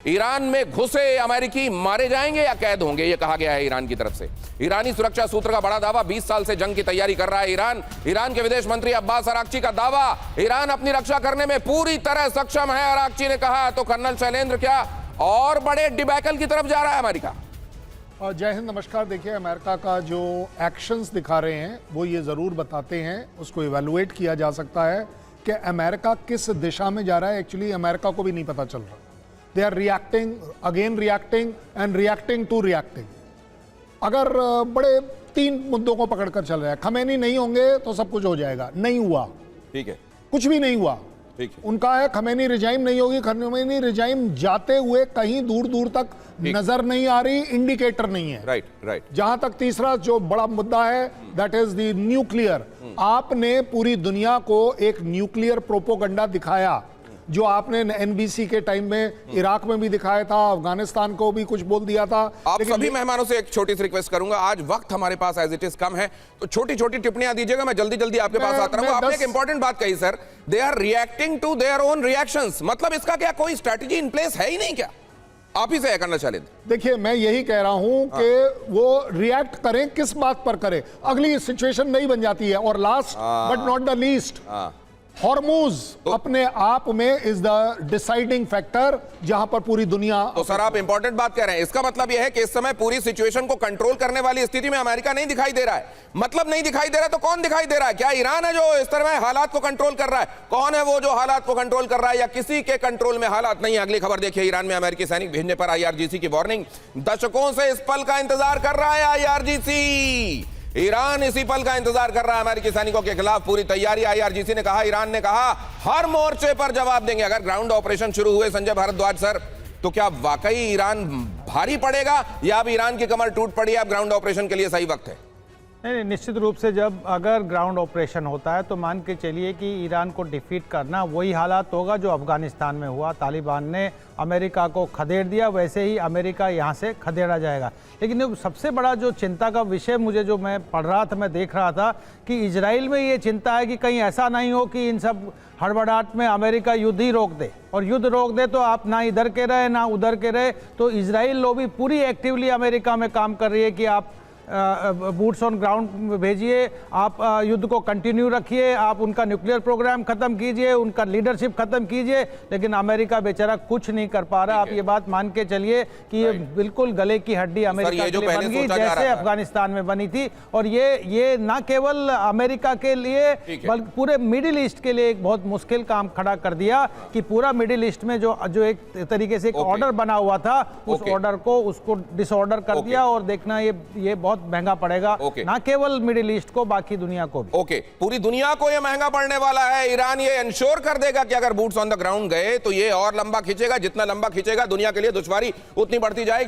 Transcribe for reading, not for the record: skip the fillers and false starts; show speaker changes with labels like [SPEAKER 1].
[SPEAKER 1] Iran में घुसे अमेरिकी मारे जाएंगे या कैद होंगे, यह कहा गया है ईरान की तरफ से। ईरानी सुरक्षा सूत्र का बड़ा दावा, 20 साल से जंग की तैयारी कर रहा है ईरान। ईरान के विदेश मंत्री अब्बास अराक्ची का दावा, ईरान अपनी रक्षा करने में पूरी तरह सक्षम है, अराक्ची ने कहा। तो कर्नल शैलेंद्र, क्या और बड़े डिबैकल की तरफ जा रहा है अमेरिका?
[SPEAKER 2] जय हिंद, नमस्कार। देखिए, अमेरिका का जो एक्शंस दिखा रहे हैं वो ये ज़रूर बताते हैं, उसको इवैल्यूएट किया जा सकता है कि अमेरिका किस दिशा में जा रहा है। एक्चुअली अमेरिका को भी नहीं पता चल रहा। They are reacting again, reacting and reacting to reacting. अगर बड़े 3 मुद्दों को पकड़कर चल रहा है, खमैनी नहीं होंगे तो सब कुछ हो जाएगा। नहीं हुआ,
[SPEAKER 1] ठीक है,
[SPEAKER 2] कुछ भी नहीं हुआ।
[SPEAKER 1] ठीक है,
[SPEAKER 2] उनका है खमैनी रिजाइम नहीं होगी। खमैनी रिजाइम जाते हुए कहीं दूर दूर तक नजर नहीं आ रही, इंडिकेटर नहीं है।
[SPEAKER 1] राइट।
[SPEAKER 2] जहां तक तीसरा जो बड़ा मुद्दा है, दैट इज द न्यूक्लियर। आपने पूरी दुनिया को एक न्यूक्लियर प्रोपोगंडा दिखाया, जो आपने एनबीसी के टाइम में इराक में भी दिखाया था, अफगानिस्तान को भी कुछ बोल दिया था।
[SPEAKER 1] आप सभी मेहमानों से एक छोटी सी रिक्वेस्ट करूंगा, आज वक्त हमारे पास एज इट इज कम है, तो छोटी छोटी टिप्पणियां दीजिएगा, मैं जल्दी जल्दी आपके पास आता रहूंगा। आपने एक इंपॉर्टेंट बात कही sir, they are reacting to their own reactions. मतलब इसका क्या कोई स्ट्रेटजी इन प्लेस है ही नहीं क्या? आप ही से है कर्नल शैलेंद्र।
[SPEAKER 2] देखिए, मैं यही कह रहा हूं कि वो रिएक्ट करें, किस बात पर करें, अगली सिचुएशन नहीं बन जाती है। और last but not the least, Hormuz अपने आप में इज द डिसाइडिंग फैक्टर, जहां पर पूरी दुनिया।
[SPEAKER 1] तो सर, आप इंपॉर्टेंट बात कह रहे हैं, इसका मतलब यह है कि इस समय पूरी सिचुएशन को कंट्रोल करने वाली स्थिति में अमेरिका नहीं दिखाई दे रहा है। मतलब नहीं दिखाई दे रहा है तो कौन दिखाई दे रहा है? क्या ईरान है जो इस तरह हालात को कंट्रोल कर रहा है? कौन है वो जो हालात को कंट्रोल कर रहा है, या किसी के कंट्रोल में हालात नहीं है? अगली खबर देखिए, ईरान में अमेरिकी सैनिक भेजने पर आईआरजीसी की वार्निंग। दशकों से इस पल का इंतजार कर रहा है आईआरजीसी। ईरान इसी पल का इंतजार कर रहा है। अमेरिकी सैनिकों के खिलाफ पूरी तैयारी, आईआरजीसी ने कहा, ईरान ने कहा हर मोर्चे पर जवाब देंगे। अगर ग्राउंड ऑपरेशन शुरू हुए संजय भारद्वाज सर, तो क्या वाकई ईरान भारी पड़ेगा, या अब ईरान की कमर टूट पड़ी है, अब ग्राउंड ऑपरेशन के लिए सही वक्त है?
[SPEAKER 3] नहीं, निश्चित रूप से जब अगर ग्राउंड ऑपरेशन होता है तो मान के चलिए कि ईरान को डिफीट करना वही हालात होगा जो अफगानिस्तान में हुआ। तालिबान ने अमेरिका को खदेड़ दिया, वैसे ही अमेरिका यहाँ से खदेड़ा जाएगा। लेकिन सबसे बड़ा जो चिंता का विषय मुझे, जो मैं पढ़ रहा था, मैं देख रहा था कि इजराइल में ये चिंता है कि कहीं ऐसा नहीं हो कि इन सब हड़बड़ाहट में अमेरिका युद्ध ही रोक दे, और युद्ध रोक दे तो आप ना इधर के रहे ना उधर के रहे। तो इजराइल लॉबी पूरी एक्टिवली अमेरिका में काम कर रही है कि आप बूट्स ऑन ग्राउंड भेजिए, आप युद्ध को कंटिन्यू रखिए, आप उनका न्यूक्लियर प्रोग्राम खत्म कीजिए, उनका लीडरशिप खत्म कीजिए। लेकिन अमेरिका बेचारा कुछ नहीं कर पा रहा। आप ये बात मान के चलिए कि ये बिल्कुल गले की हड्डी अमेरिका के लिए बन गई, जैसे अफगानिस्तान में बनी थी। और ये ना केवल अमेरिका के लिए बल्कि पूरे मिडिल ईस्ट के लिए एक बहुत मुश्किल काम खड़ा कर दिया कि पूरा मिडिल ईस्ट में जो एक तरीके से एक ऑर्डर बना हुआ था, उस ऑर्डर को उसको डिसऑर्डर कर दिया। और देखना ये बहुत महंगा पड़ेगा, ना केवल मिडिल ईस्ट को, बाकी दुनिया को भी।
[SPEAKER 1] पूरी दुनिया को ये महंगा पड़ने वाला है। ईरान ये इंश्योर कर देगा कि अगर बूट्स ऑन द ग्राउंड गए तो ये और लंबा खींचेगा, जितना लंबा खींचेगा दुनिया के लिए दुश्वारी उतनी बढ़ती जाएगी।